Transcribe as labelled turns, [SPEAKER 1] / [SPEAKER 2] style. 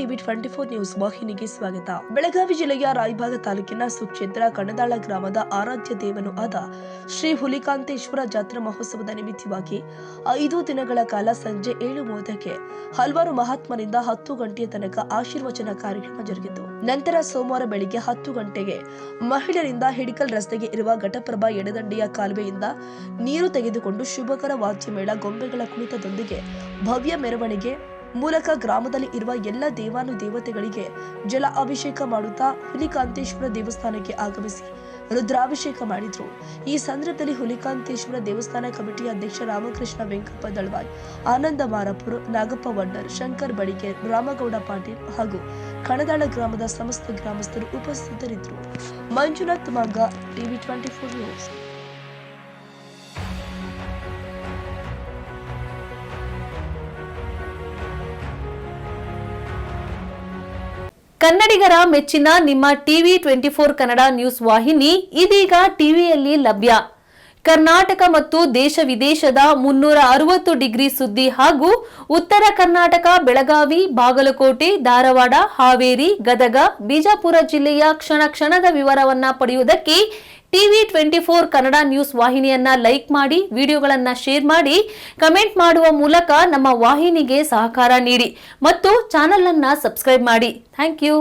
[SPEAKER 1] TV 24 news ವಾಹಿನಿಗೆ ಸ್ವಾಗತ. ಬೆಳಗಾವಿ ಜಿಲ್ಲೆಯ ರಾಯಬಾಗ ತಾಲೂಕಿನ ಸುಕ್ಷೇತ್ರ ಕಣದಾಳ ಗ್ರಾಮದ ಆರಾಧ್ಯ ದೇವನು ಆದ ಶ್ರೀ ಹುಲಿಕಾಂತೇಶ್ವರ ಜಾತ್ರಾ ಮಹೋತ್ಸವದ ನಿಮಿತ್ತವಾಗಿ 5 ದಿನಗಳ ಕಾಲ ಸಂಜೆ 7:30ಕ್ಕೆ ಹಲವಾರು ಮಹಾತ್ಮರಿಂದ 10 ಗಂಟೆಯ ತನಕ ಆಶೀರ್ವಚನ ಕಾರ್ಯಕ್ರಮ ಜರುಗಿತು. ನಂತರ ಸೋಮವಾರ ಬೆಳಿಗ್ಗೆ 10 ಗಂಟೆಗೆ ಮಹಿಳೆಯರಿಂದ ಹಿಡಿಕಲ್ ರಸ್ತೆಗೆ ಇರುವ ಘಟಪ್ರಭಾ ಎಡದಂಡೆಯ ಕಾಲುವೆಯಿಂದ ನೀರು ತೆಗೆದುಕೊಂಡು ಶುಭಕರ ವಾದ್ಯ ಮೇಳ ಗೊಂಬೆಗಳ ಕುಣಿತದೊಂದಿಗೆ ಭವ್ಯ ಮೆರವಣಿಗೆ ಮೂಲಕ ಗ್ರಾಮದಲ್ಲಿ ಇರುವ ಎಲ್ಲ ದೇವಾನುದೇವತೆಗಳಿಗೆ ಜಲ ಅಭಿಷೇಕ ಮಾಡುತ್ತಾ ಹುಲಿಕಾಂತೇಶ್ವರ ದೇವಸ್ಥಾನಕ್ಕೆ ಆಗಮಿಸಿ ರುದ್ರಾಭಿಷೇಕ ಮಾಡಿದ್ರು. ಈ ಸಂದರ್ಭದಲ್ಲಿ ಹುಲಿಕಾಂತೇಶ್ವರ ದೇವಸ್ಥಾನ ಕಮಿಟಿಯ ಅಧ್ಯಕ್ಷ ರಾಮಕೃಷ್ಣ ವೆಂಕಪ್ಪ ದಳವಾಯ್, ಆನಂದ ಮಾರಪುರ, ನಾಗಪ್ಪ ವಡ್ಡರ್, ಶಂಕರ್ ಬಡಿಗೇರ್, ರಾಮಗೌಡ ಪಾಟೀಲ್ ಹಾಗೂ ಕಣದಾಳ ಗ್ರಾಮದ ಸಮಸ್ತ ಗ್ರಾಮಸ್ಥರು ಉಪಸ್ಥಿತರಿದ್ದರು. ಮಂಜುನಾಥ್ ಮಂಗ, ಟಿವಿ 24 ನ್ಯೂಸ್.
[SPEAKER 2] ಕನ್ನಡಿಗರ ಮೆಚ್ಚಿನ ನಿಮ್ಮ ಟಿವಿ 24 ಕನ್ನಡ ನ್ಯೂಸ್ ವಾಹಿನಿ ಇದೀಗ ಟಿವಿಯಲ್ಲಿ ಲಭ್ಯ. ಕರ್ನಾಟಕ ಮತ್ತು ದೇಶ ವಿದೇಶದ 360 ಡಿಗ್ರಿ ಸುದ್ದಿ ಹಾಗೂ ಉತ್ತರ ಕರ್ನಾಟಕ, ಬೆಳಗಾವಿ, ಬಾಗಲಕೋಟೆ, ಧಾರವಾಡ, ಹಾವೇರಿ, ಗದಗ, ಬಿಜಾಪುರ ಜಿಲ್ಲೆಯ ಕ್ಷಣ ಕ್ಷಣದ ವಿವರವನ್ನ ಪಡೆಯುವುದಕ್ಕೆ ಟಿವಿ 24 ಕನ್ನಡ ನ್ಯೂಸ್ ವಾಹಿನಿಯನ್ನ ಲೈಕ್ ಮಾಡಿ, ವಿಡಿಯೋಗಳನ್ನ ಶೇರ್ ಮಾಡಿ, ಕಮೆಂಟ್ ಮಾಡುವ ಮೂಲಕ ನಮ್ಮ ವಾಹಿನಿಗೆ ಸಹಕಾರ ನೀಡಿ ಮತ್ತು ಚಾನೆಲ್ ಅನ್ನ ಸಬ್ಸ್ಕ್ರೈಬ್ ಮಾಡಿ. Thank you.